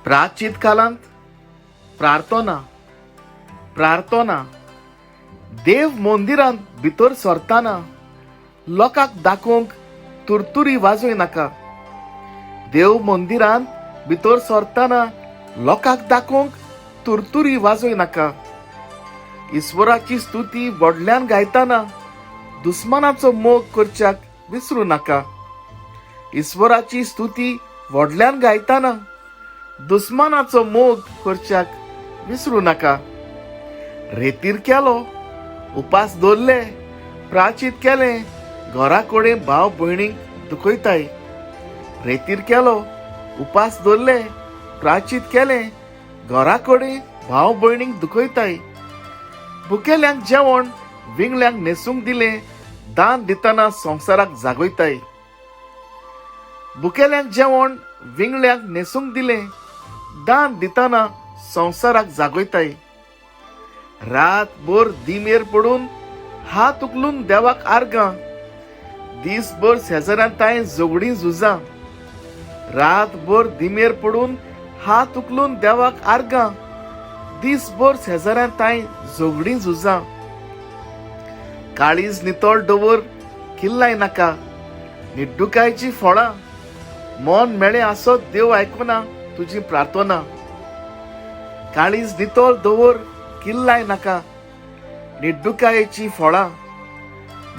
प्राचीन कालांत प्रार्थना देव मंदिरांत भितर सरताना लोकांक दाखोवंक तुरतुरी वाजोय नाका. देव मंदिरांत भितर सरताना लोकांक दाखोवंक तुरतुरी वाजोय नाका. ईश्वराची स्तुती व्हडल्यान गायताना दुस्मानाचो मोग करच्याक विसरूं नाका. ईश्वराची स्तुती व्हडल्यान गायताना दुस्मानाचो मोग करच्याक विसरूं नाका. रेतीर केलो, उपास दवरले, प्राचीत केलें, घरा कडेन भाव भयणीक दुखयताय. रेतीर केलो, उपास दवरले, प्राचीत केलें, घरा कडेन भाव भयणीक दुखयताय. भुकेल्यांक जेवण विंगल्यांक न्हेसूंक दिलें, दान दितना संवसाराक जागयताय. भुकेल्यांक जेवण विंगल्यांक न्हेसूंक दिलें, दान दितना संवसाराक जागयताय. रातभर दिमेर पडून हात उखलून देवाक आर्गां, दिसभर शेजाऱ्यांताय झगडीं झुजां. रातभर दिमेर पडून हात उखलून देवाक आर्गां, दिसभर शेजाऱ्यांताय झगडीं झुजां. काळीज नितळ दवर किल्लाय नाका, निड्डुकायची फळां. मन मेळ्ळें आसत देव आयकना तुजी प्रार्थना. काळीज नितळ दवर किल्लाय नाका, निड्डुकायेची फळां.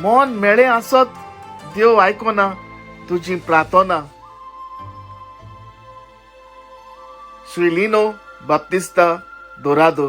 मन मेळ्ळें आसत देव आयकना तुजी प्रार्थना. श्री लिनो बाप्तिस्ता दोरादो.